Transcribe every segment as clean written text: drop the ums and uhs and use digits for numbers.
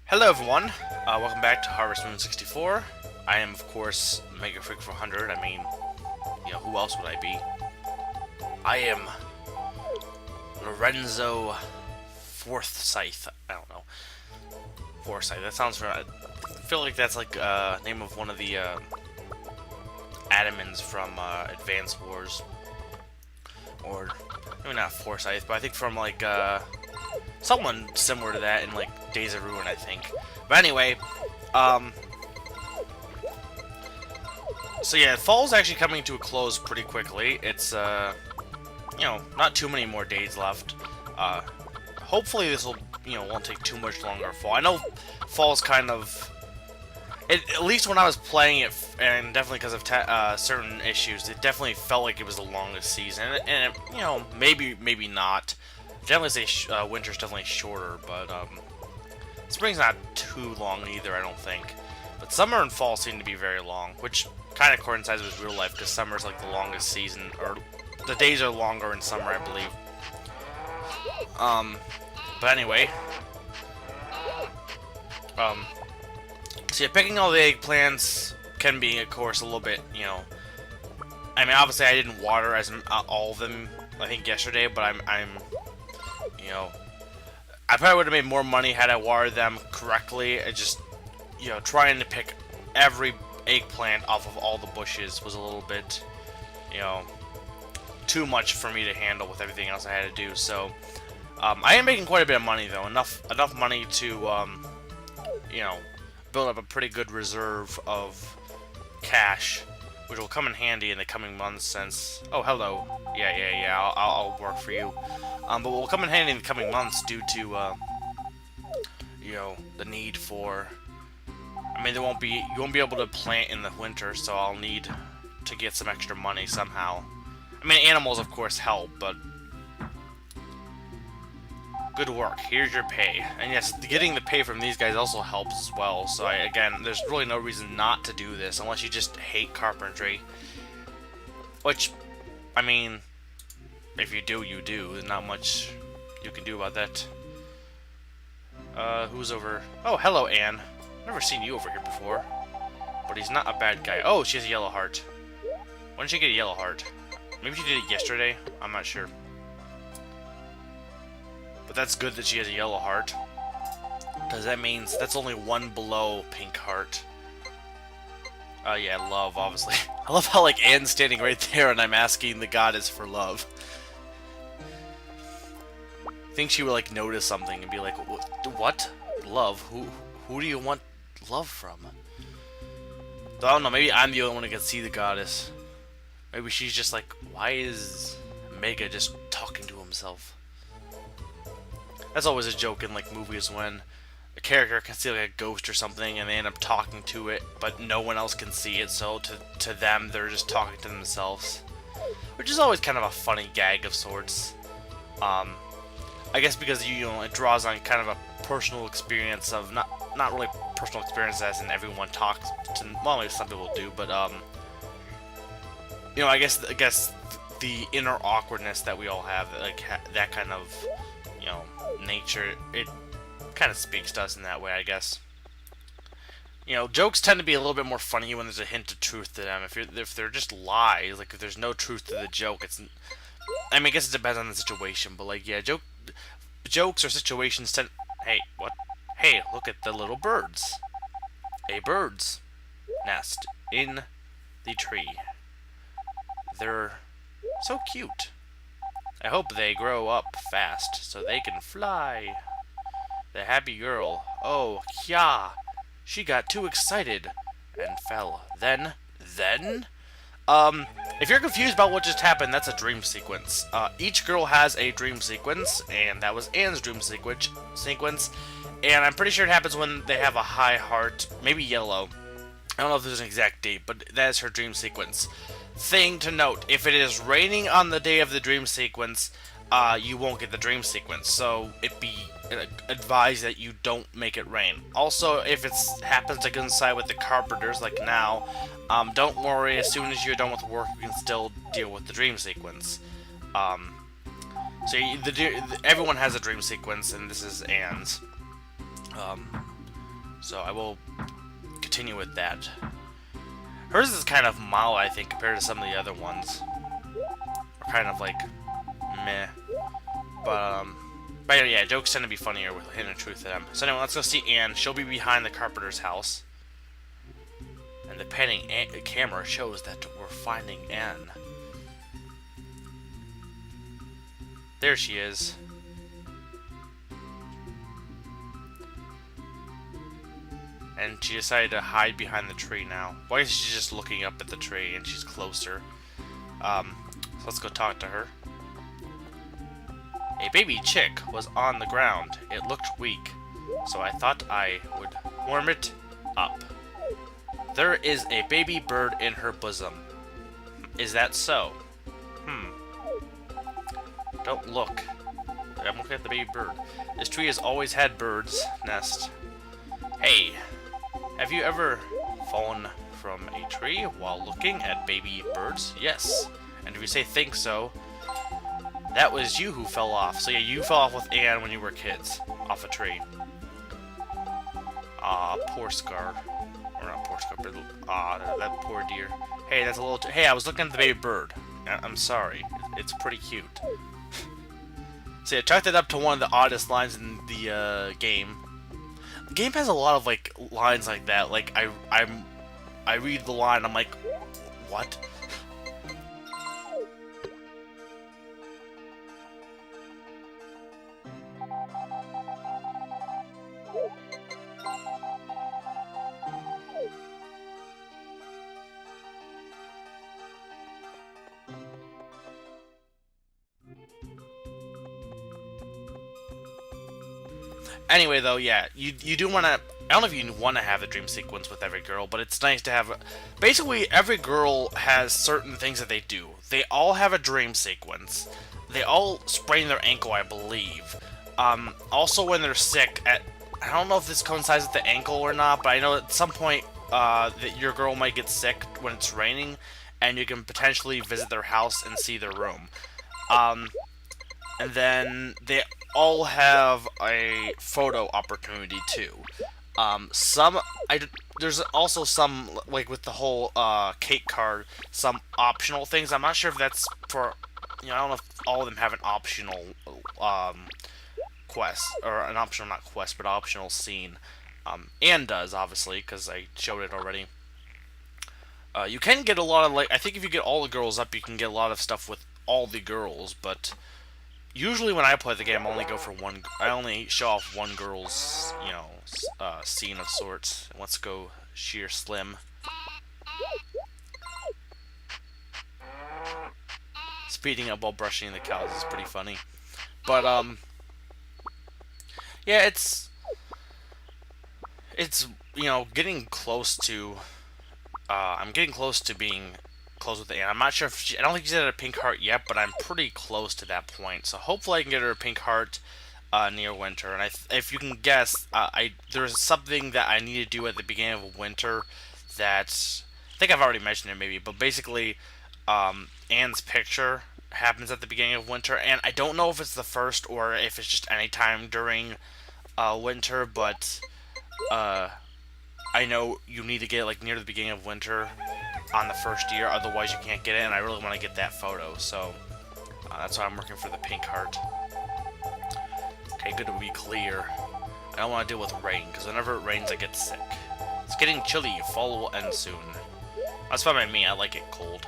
Hello everyone, welcome back to Harvest Moon 64. I am of course Mega Freak 400. I mean, who else would I be? I am Lorenzo Forsyth. I don't know. Forsyth. That sounds right. I feel like that's like name of one of the admins from Advance Wars, or maybe not Forsyth, but I think from like someone similar to that in like Days of Ruin, I think. But anyway, so yeah, fall's actually coming to a close pretty quickly. It's not too many more days left. Hopefully this will won't take too much longer. Fall. I know fall's kind of at least when I was playing it, and definitely because of certain issues, it definitely felt like it was the longest season. And maybe not. Definitely say winter's definitely shorter, but spring's not too long either, I don't think. But summer and fall seem to be very long, which kind of coincides with real life, because summer's like the longest season, or the days are longer in summer, I believe. But anyway, so yeah, picking all the eggplants can be, of course, a little bit, I mean, obviously I didn't water all of them, I think, yesterday, but I'm I probably would have made more money had I watered them correctly. It just, trying to pick every eggplant off of all the bushes was a little bit, too much for me to handle with everything else I had to do. So, I am making quite a bit of money though, enough money to, build up a pretty good reserve of cash, which will come in handy in the coming months. Since, oh, hello, yeah, I'll work for you. But will come in handy in the coming months due to, the need for. I mean, you won't be able to plant in the winter, so I'll need to get some extra money somehow. I mean, animals of course help, but good work. Here's your pay, and yes, getting the pay from these guys also helps as well. So again, there's really no reason not to do this unless you just hate carpentry, which, I mean. If you do, you do. There's not much you can do about that. Who's over? Oh, hello, Anne. Never seen you over here before. But he's not a bad guy. Oh, she has a yellow heart. When did she get a yellow heart? Maybe she did it yesterday? I'm not sure. But that's good that she has a yellow heart, because that means that's only one below pink heart. Yeah, love, obviously. I love how, like, Anne's standing right there and I'm asking the goddess for love. I think she would like notice something and be like, "What? Love? Who do you want love from?" I don't know. Maybe I'm the only one who can see the goddess. Maybe she's just like, "Why is Mega just talking to himself?" That's always a joke in like movies when a character can see like a ghost or something and they end up talking to it, but no one else can see it. So to them, they're just talking to themselves, which is always kind of a funny gag of sorts. I guess because it draws on kind of a personal experience of not really personal experience as in everyone talks to, well, maybe some people do, but I guess the inner awkwardness that we all have, like that kind of nature, it kind of speaks to us in that way, I guess. Jokes tend to be a little bit more funny when there's a hint of truth to them. If they're just lies, like if there's no truth to the joke, it's. I mean, I guess it depends on the situation, but like, yeah, jokes or situations tend. Hey, what? Hey, look at the little birds. A bird's nest in the tree. They're so cute. I hope they grow up fast so they can fly. The happy girl. Oh, yeah. She got too excited and fell. Then. If you're confused about what just happened, that's a dream sequence. Each girl has a dream sequence, and that was Anne's dream sequence. And I'm pretty sure it happens when they have a high heart, maybe yellow. I don't know if there's an exact date, but that is her dream sequence. Thing to note, if it is raining on the day of the dream sequence, you won't get the dream sequence. So it be advised that you don't make it rain. Also, if it happens to coincide with the carpenters, like now, don't worry. As soon as you're done with work, you can still deal with the dream sequence. So everyone has a dream sequence, and this is Anne's. So I will continue with that. Hers is kind of mild, I think, compared to some of the other ones. Or kind of like meh. But yeah, jokes tend to be funnier with hidden truth to them. So anyway, let's go see Anne. She'll be behind the carpenter's house. And the panning camera shows that we're finding Anne. There she is. And she decided to hide behind the tree now. Why is she just looking up at the tree and she's closer? So let's go talk to her. A baby chick was on the ground. It looked weak, so I thought I would warm it up. There is a baby bird in her bosom. Is that so? Don't look. I'm looking at the baby bird. This tree has always had birds' nest. Hey, have you ever fallen from a tree while looking at baby birds? Yes. And if you say think so, that was you who fell off. So yeah, you fell off with Anne when you were kids, off a tree. Ah, poor Scar. Or not poor Scar, but that poor deer. Hey, that's a little. Hey, I was looking at the baby bird. I'm sorry. It's pretty cute. See, I chalked it up to one of the oddest lines in the game. The game has a lot of like lines like that. Like I read the line, I'm like, what? Anyway, though, yeah, you do want to. I don't know if you want to have a dream sequence with every girl, but it's nice to have. Basically, every girl has certain things that they do. They all have a dream sequence. They all sprain their ankle, I believe. Also, when they're sick, I don't know if this coincides with the ankle or not, but I know at some point that your girl might get sick when it's raining, and you can potentially visit their house and see their room. And then they all have a photo opportunity too. There's also some, like with the whole cake card, some optional things. I'm not sure if that's for, I don't know if all of them have an optional quest, or an optional, not quest, but optional scene. Anne does, obviously, because I showed it already. You can get a lot of, like, I think if you get all the girls up, you can get a lot of stuff with all the girls, but usually when I play the game, I only go for one. I only show off one girl's, scene of sorts. Let's go sheer slim. Speeding up while brushing the cows is pretty funny, but yeah, it's getting close to. I'm getting close to being close with Anne. I'm not sure if I don't think she's at a pink heart yet, but I'm pretty close to that point. So hopefully I can get her a pink heart near winter. And if you can guess, there's something that I need to do at the beginning of winter that I think I've already mentioned it maybe, but basically Anne's picture happens at the beginning of winter, and I don't know if it's the first or if it's just any time during winter, but I know you need to get it like near the beginning of winter on the first year, otherwise you can't get it, and I really want to get that photo, so that's why I'm working for the pink heart. Okay, good to be clear. I don't want to deal with rain, because whenever it rains I get sick. It's getting chilly, fall will end soon. That's fine by me, I like it cold.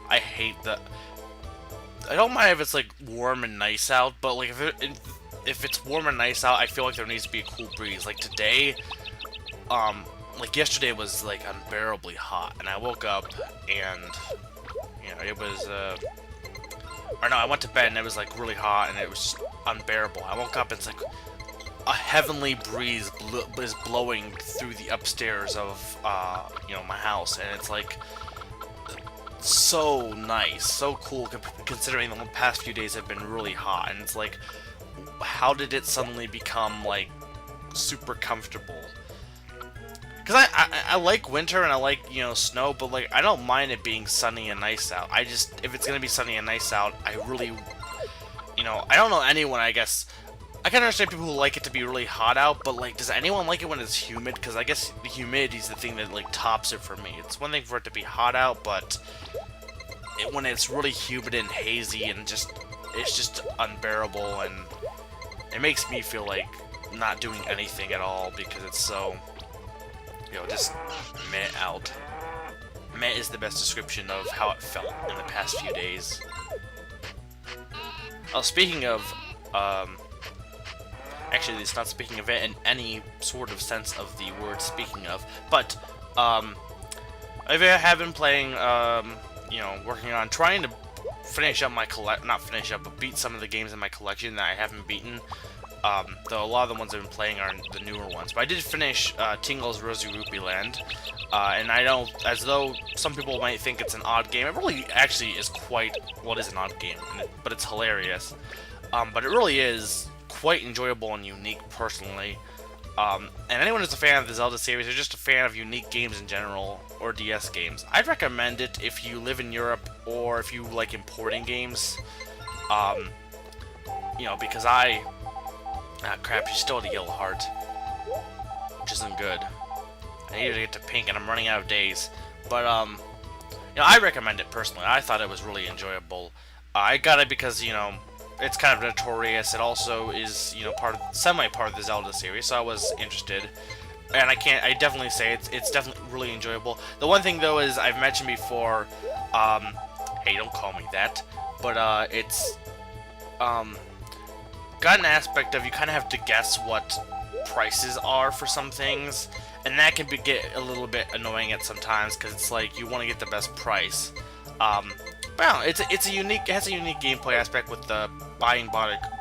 I hate the... I don't mind if it's like warm and nice out, but like if it's warm and nice out, I feel like there needs to be a cool breeze. Like today, like yesterday was like unbearably hot, and I woke up and it was or no, I went to bed and it was like really hot and it was just unbearable. I woke up and it's like a heavenly breeze is blowing through the upstairs of my house, and it's like so nice, so cool, considering the past few days have been really hot, and it's like, how did it suddenly become like super comfortable? Because I like winter and I like, snow, but like I don't mind it being sunny and nice out. If it's gonna be sunny and nice out, I really, I don't know anyone, I guess, I can understand people who like it to be really hot out, but like, does anyone like it when it's humid? Because I guess the humidity is the thing that like tops it for me. It's one thing for it to be hot out, but when it's really humid and hazy and it's just unbearable, and it makes me feel like not doing anything at all because it's so, just meh out. Meh is the best description of how it felt in the past few days. Oh, speaking of, actually, it's not speaking of it in any sort of sense of the word speaking of, but, I have been playing, working on trying to finish up my not finish up, but beat some of the games in my collection that I haven't beaten. Though a lot of the ones I've been playing are the newer ones. But I did finish Tingle's Rosy Rupee Land, and I know, as though some people might think it's an odd game, it really actually is quite, well, it is an odd game, but it's hilarious. But it really is quite enjoyable and unique, personally. And anyone who's a fan of the Zelda series, or just a fan of unique games in general, or DS games, I'd recommend it if you live in Europe, or if you like importing games. Because ah, crap, she's still at a yellow heart, which isn't good. I need to get to pink, and I'm running out of days. But, I recommend it personally. I thought it was really enjoyable. I got it because, it's kind of notorious. It also is, semi-part of the Zelda series, so I was interested. And I definitely say it's definitely really enjoyable. The one thing, though, is I've mentioned before, hey, don't call me that, but, it's, got an aspect of you kind of have to guess what prices are for some things, and that can get a little bit annoying at sometimes because it's like you want to get the best price. But it has a unique gameplay aspect with the buying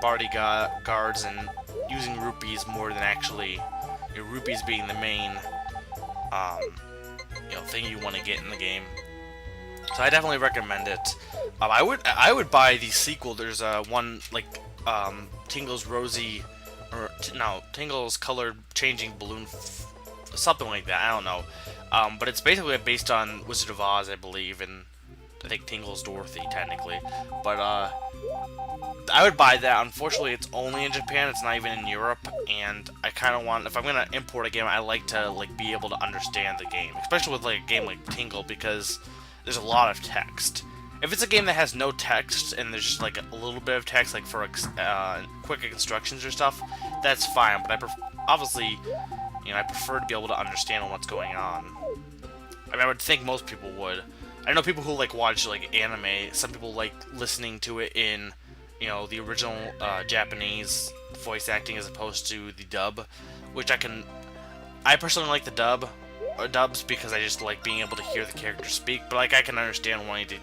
bodyguards and using rupees more than actually rupees being the main thing you want to get in the game. So I definitely recommend it. I would buy the sequel. There's one like Tingle's Tingle's colored changing balloon, something like that. I don't know. But it's basically based on Wizard of Oz, I believe, and I think Tingle's Dorothy, technically. But, I would buy that. Unfortunately, it's only in Japan, it's not even in Europe, and I kind of want, if I'm going to import a game, I like to, be able to understand the game. Especially with, a game like Tingle, because there's a lot of text. If it's a game that has no text, and there's just, a little bit of text, for, quick instructions or stuff, that's fine, but obviously, I prefer to be able to understand what's going on. I mean, I would think most people would. I know people who watch anime. Some people like listening to it in, the original Japanese voice acting as opposed to the dub, which I personally like the dubs because I just like being able to hear the characters speak. But I can understand wanting to,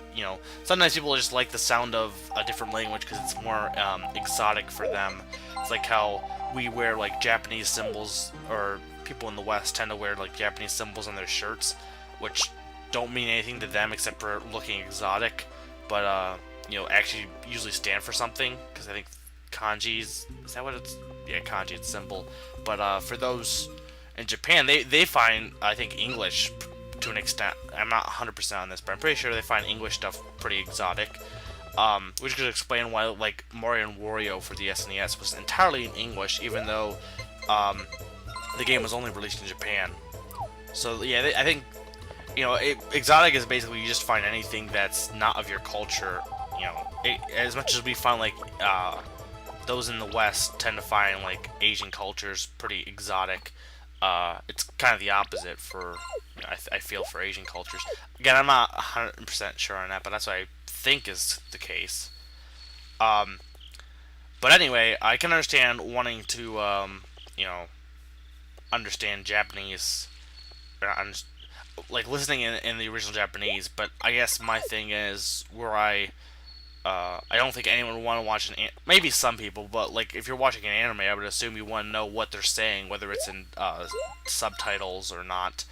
sometimes people just like the sound of a different language because it's more exotic for them. It's like how we wear Japanese symbols, or people in the West tend to wear Japanese symbols on their shirts, which don't mean anything to them except for looking exotic, but actually usually stand for something, because I think kanji's, is that what it's, yeah, kanji, it's symbol. But for those in Japan, they find, I think, English to an extent, I'm not 100% on this, but I'm pretty sure they find English stuff pretty exotic, which could explain why Mario and Wario for the SNES was entirely in English, even though the game was only released in Japan. So yeah, I think, exotic is basically you just find anything that's not of your culture. As much as we find those in the West tend to find Asian cultures pretty exotic, it's kind of the opposite for, I feel, for Asian cultures. Again, I'm not 100% sure on that, but that's what I think is the case. But anyway, I can understand wanting to, understand Japanese, listening in the original Japanese, but I guess my thing is where I don't think anyone would want to watch maybe some people, but if you're watching an anime, I would assume you want to know what they're saying, whether it's in subtitles or not,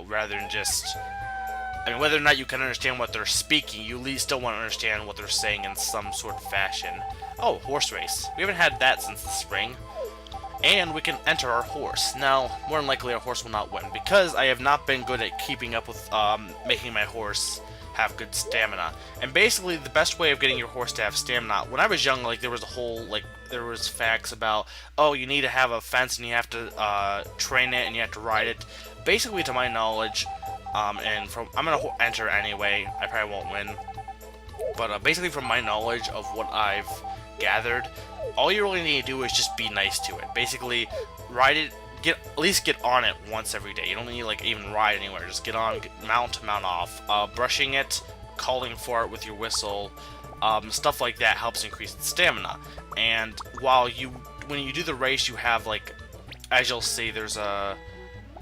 rather than just, whether or not you can understand what they're speaking, you at least still want to understand what they're saying in some sort of fashion. Oh, horse race. We haven't had that since the spring. And we can enter our horse. Now, more than likely our horse will not win, because I have not been good at keeping up with making my horse have good stamina. And basically, the best way of getting your horse to have stamina, when I was young, there was a whole, there was facts about, oh, you need to have a fence and you have to train it and you have to ride it. Basically, to my knowledge, and from I'm gonna enter anyway. I probably won't win, but basically, from my knowledge of what I've gathered, all you really need to do is just be nice to it. Basically, ride it. At least get on it once every day. You don't need to like even ride anywhere. Just get on, mount off. Brushing it, calling for it with your whistle, stuff like that helps increase its stamina. And when you do the race, you have like, as you'll see, there's a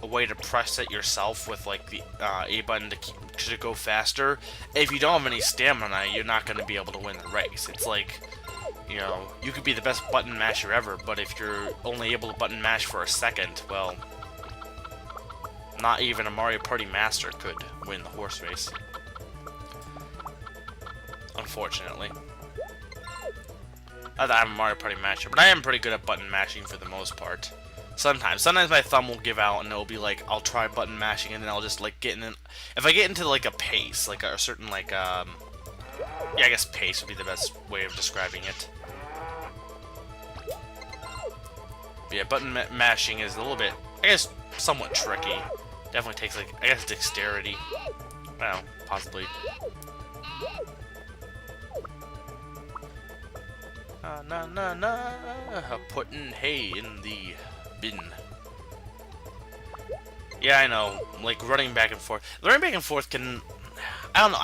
way to press it yourself with like the A button to go faster. If you don't have any stamina, you're not going to be able to win the race. It's like, you know, you could be the best button masher ever, but if you're only able to button mash for a second, well, not even a Mario Party master could win the horse race. Unfortunately. Not that I'm a Mario Party master, but I am pretty good at button mashing for the most part. Sometimes my thumb will give out and it'll be like, I'll try button mashing and then I'll just like get in. If I get into like a pace, like a certain like, yeah, I guess pace would be the best way of describing it. But yeah, button mashing is a little bit, I guess, somewhat tricky. Definitely takes, like, I guess, dexterity. Well, possibly. Putting hay in the bin. Yeah, I know. Like, running back and forth. Running back and forth can, I don't know,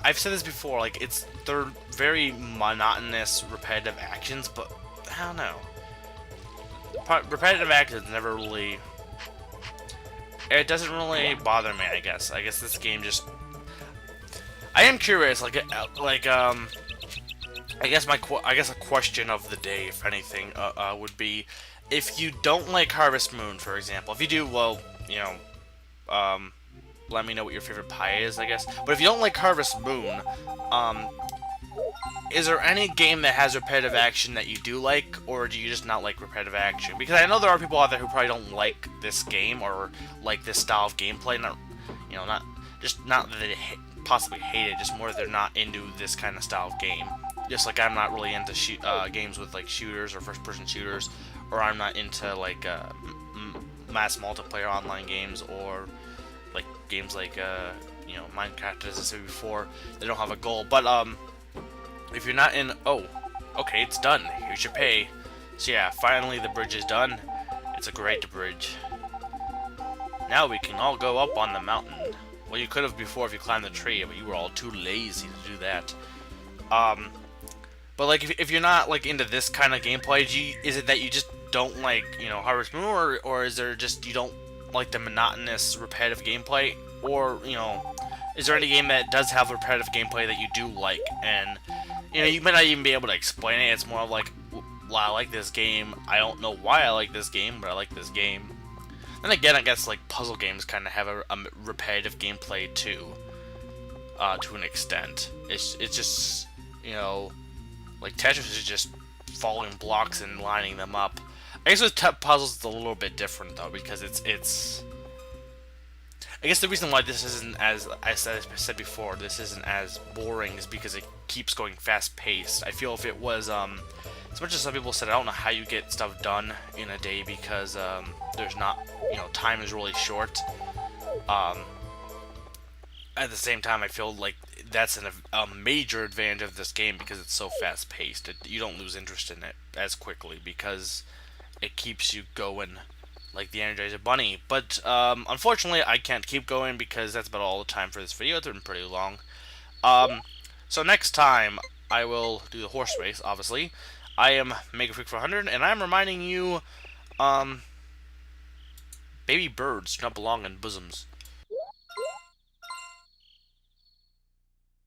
I've said this before, like, they're very monotonous, repetitive actions, but I don't know. Repetitive actions never really, it doesn't really bother me, I guess. I guess this game just, I am curious, I guess a question of the day, if anything, would be, if you don't like Harvest Moon, for example, if you do, well, you know, let me know what your favorite pie is, I guess. But if you don't like Harvest Moon, is there any game that has repetitive action that you do like, or do you just not like repetitive action? Because I know there are people out there who probably don't like this game, or like this style of gameplay, not that they possibly hate it, just more they're not into this kind of style of game. Just like I'm not really into games with like shooters or first-person shooters, or I'm not into like mass multiplayer online games, or like games like you know, Minecraft, as I said before. They don't have a goal, but if you're not in, oh, okay, it's done. Here's your pay. So yeah, finally the bridge is done. It's a great bridge. Now we can all go up on the mountain. Well, you could have before if you climbed the tree, but you were all too lazy to do that. But like, if you're not like into this kind of gameplay, is it that you just don't like, you know, Harvest Moon, or is there just you don't like the monotonous, repetitive gameplay, or, you know, is there any game that does have repetitive gameplay that you do like, and, you know, you might not even be able to explain it. It's more of like, well, I like this game. I don't know why I like this game, but I like this game. Then again, I guess like puzzle games kind of have a repetitive gameplay too, to an extent. It's just, you know, like Tetris is just following blocks and lining them up. I guess with puzzles it's a little bit different though, because it's. I guess the reason why this isn't as I said before, this isn't as boring is because it keeps going fast-paced. I feel if it was, as much as some people said, I don't know how you get stuff done in a day because there's not, you know, time is really short. At the same time, I feel like that's a major advantage of this game because it's so fast-paced. You don't lose interest in it as quickly because it keeps you going like the Energizer Bunny. But unfortunately, I can't keep going because that's about all the time for this video. It's been pretty long. So next time, I will do the horse race, obviously. I am Mega Freak 400, and I'm reminding you, baby birds do not belong in bosoms.